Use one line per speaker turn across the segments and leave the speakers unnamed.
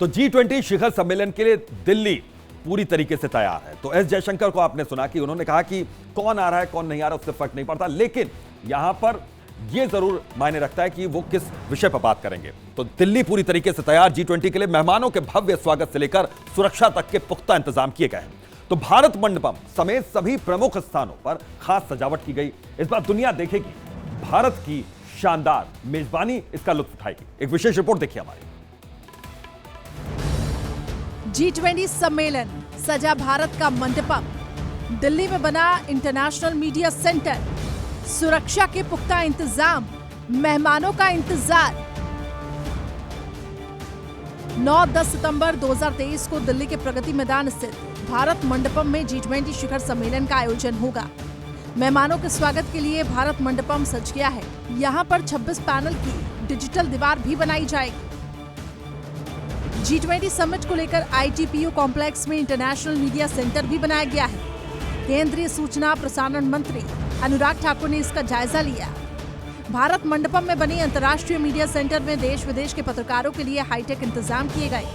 तो G20 शिखर सम्मेलन के लिए दिल्ली पूरी तरीके से तैयार है। तो एस जयशंकर को आपने सुना कि उन्होंने कहा कि कौन आ रहा है कौन नहीं आ रहा उससे फर्क नहीं पड़ता, लेकिन यहां पर यह जरूर मायने रखता है कि वो किस विषय पर बात करेंगे। तो दिल्ली पूरी तरीके से तैयार, G20 के लिए मेहमानों के भव्य स्वागत से लेकर सुरक्षा तक के पुख्ता इंतजाम किए गए हैं। तो भारत मंडपम समेत सभी प्रमुख स्थानों पर खास सजावट की गई। इस बार दुनिया देखेगी भारत की शानदार मेजबानी, इसका लुत्फ उठाएगी। एक विशेष रिपोर्ट देखिए हमारी।
G20 सम्मेलन, सजा भारत का मंडपम, दिल्ली में बना इंटरनेशनल मीडिया सेंटर, सुरक्षा के पुख्ता इंतजाम, मेहमानों का इंतजार। 9-10 सितंबर 2023 को दिल्ली के प्रगति मैदान स्थित भारत मंडपम में G20 शिखर सम्मेलन का आयोजन होगा। मेहमानों के स्वागत के लिए भारत मंडपम सज गया है। यहाँ पर 26 पैनल की डिजिटल दीवार भी बनाई जाएगी। G20 समिट को लेकर ITPU कॉम्प्लेक्स में इंटरनेशनल मीडिया सेंटर भी बनाया गया है। केंद्रीय सूचना प्रसारण मंत्री अनुराग ठाकुर ने इसका जायजा लिया। भारत मंडपम में बने अंतर्राष्ट्रीय मीडिया सेंटर में देश विदेश के पत्रकारों के लिए हाईटेक इंतजाम किए गए।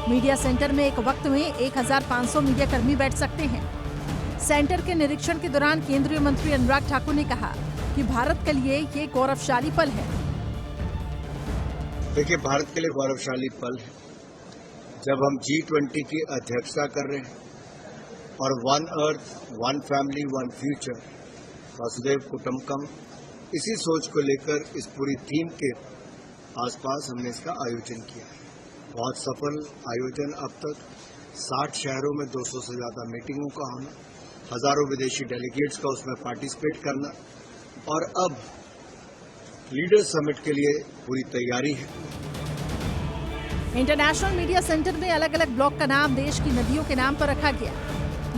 मीडिया सेंटर में एक वक्त में 1500 मीडिया कर्मी बैठ सकते हैं। सेंटर के निरीक्षण के दौरान केंद्रीय मंत्री अनुराग ठाकुर ने कहा कि भारत के लिए ये गौरवशाली पल है।
देखिए, भारत के लिए गौरवशाली पल है जब हम G20 की अध्यक्षता कर रहे हैं और one earth, one family, one future, वसुधैव कुटुंबकम, इसी सोच को लेकर इस पूरी थीम के आसपास हमने इसका आयोजन किया है। बहुत सफल आयोजन अब तक। 60 शहरों में 200 से ज्यादा मीटिंगों का होना, हजारों विदेशी डेलीगेट्स का उसमें पार्टिसिपेट करना, और अब लीडर्स समिट के लिए पूरी तैयारी है।
इंटरनेशनल मीडिया सेंटर में अलग अलग ब्लॉक का नाम देश की नदियों के नाम पर रखा गया।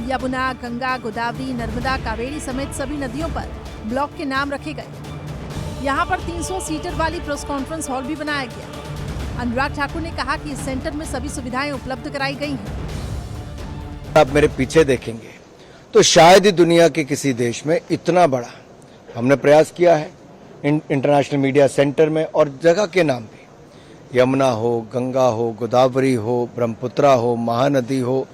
यमुना, गंगा, गोदावरी, नर्मदा, कावेरी समेत सभी नदियों पर ब्लॉक के नाम रखे गए। यहाँ पर 300 सीटर वाली प्रेस कॉन्फ्रेंस हॉल भी बनाया गया। अनुराग ठाकुर ने कहा कि इस सेंटर में सभी सुविधाएं उपलब्ध कराई गई हैं।
आप मेरे पीछे देखेंगे तो शायद ही दुनिया के किसी देश में इतना बड़ा हमने प्रयास किया है इंटरनेशनल मीडिया सेंटर में, और जगह के नाम भी, यमुना हो, गंगा हो, गोदावरी हो, ब्रह्मपुत्रा हो, महानदी हो,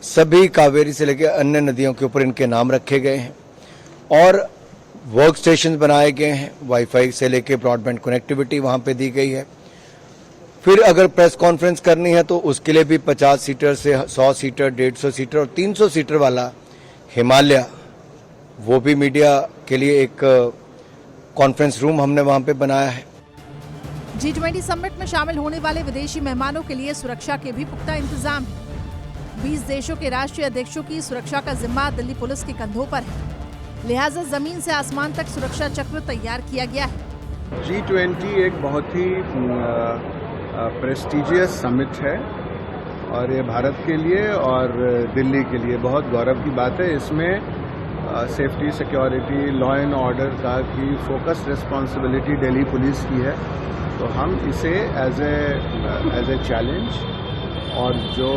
सभी कावेरी से लेकर अन्य नदियों के ऊपर इनके नाम रखे गए हैं। और वर्क स्टेशन बनाए गए हैं, वाईफाई से लेकर ब्रॉडबैंड कनेक्टिविटी वहां पे दी गई है। फिर अगर प्रेस कॉन्फ्रेंस करनी है तो उसके लिए भी 50 सीटर से 100 सीटर, 150 सीटर और 300 सीटर वाला हिमालय, वो भी मीडिया के लिए एक कॉन्फ्रेंस रूम हमने वहां पे बनाया है।
G20 समिट में शामिल होने वाले विदेशी मेहमानों के लिए सुरक्षा के भी पुख्ता इंतजाम है। 20 देशों के राष्ट्रीय अध्यक्षों की सुरक्षा का जिम्मा दिल्ली पुलिस के कंधों पर है। लिहाजा जमीन से आसमान तक सुरक्षा चक्र तैयार किया गया है।
G20 एक बहुत ही प्रेस्टिजियस समिट है और ये भारत के लिए और दिल्ली के लिए बहुत गौरव की बात है। इसमें safety, security, law and order का की फोकस रिस्पॉन्सिबिलिटी दिल्ली पुलिस की है। तो हम इसे एज ए चैलेंज और जो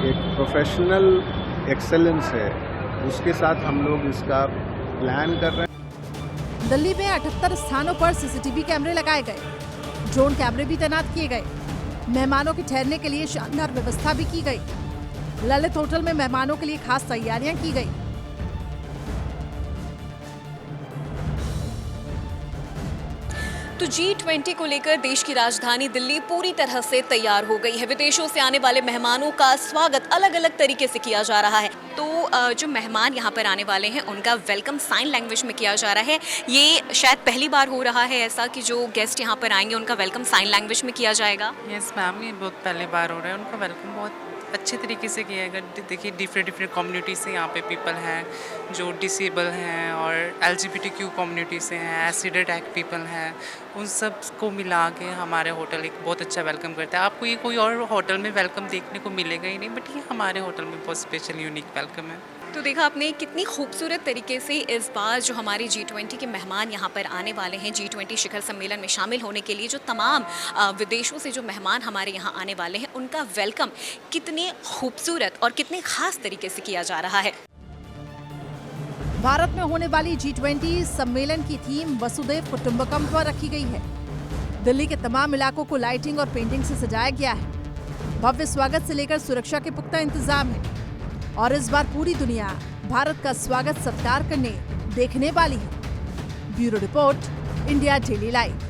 एक प्रोफेशनल एक्सेलेंस है उसके साथ हम लोग इसका प्लान कर रहे हैं।
दिल्ली में 78 स्थानों पर सीसीटीवी कैमरे लगाए गए, ड्रोन कैमरे भी तैनात किए गए। मेहमानों के ठहरने के लिए शानदार व्यवस्था भी की गई। ललित होटल में मेहमानों के लिए खास तैयारियां की गई।
तो G20 को लेकर देश की राजधानी दिल्ली पूरी तरह से तैयार हो गई है। विदेशों से आने वाले मेहमानों का स्वागत अलग अलग तरीके से किया जा रहा है। तो जो मेहमान यहाँ पर आने वाले हैं उनका वेलकम साइन लैंग्वेज में किया जा रहा है। ये शायद पहली बार हो रहा है ऐसा कि जो गेस्ट यहाँ पर आएंगे उनका वेलकम साइन लैंग्वेज में किया जाएगा।
यस मैम, ये बहुत पहली बार हो रहा है। उनका वेलकम बहुत अच्छे तरीके से किया गया। देखिए, डिफरेंट कम्युनिटी से यहाँ पे पीपल हैं जो डिसेबल हैं और LGBTQ कम्युनिटी से हैं, एसिड अटैक पीपल हैं, उन सब को मिला के हमारे होटल एक बहुत अच्छा वेलकम करता है। आपको ये कोई और होटल में वेलकम देखने को मिलेगा ही नहीं, बट ये हमारे होटल में बहुत स्पेशल यूनिक वेलकम है।
तो देखा आपने कितनी खूबसूरत तरीके से इस बार जो हमारे G20 के मेहमान यहाँ पर आने वाले हैं, G20 शिखर सम्मेलन में शामिल होने के लिए जो तमाम विदेशों से जो मेहमान हमारे यहाँ आने वाले हैं उनका वेलकम कितने खूबसूरत और कितने खास तरीके से किया जा रहा है।
भारत में होने वाली G20 सम्मेलन की थीम वसुधैव कुटुंबकम पर रखी गई है। दिल्ली के तमाम इलाकों को लाइटिंग और पेंटिंग से सजाया गया है। भव्य स्वागत से लेकर सुरक्षा के पुख्ता इंतजाम है और इस बार पूरी दुनिया भारत का स्वागत सत्कार करने देखने वाली है। Bureau report, India daily live.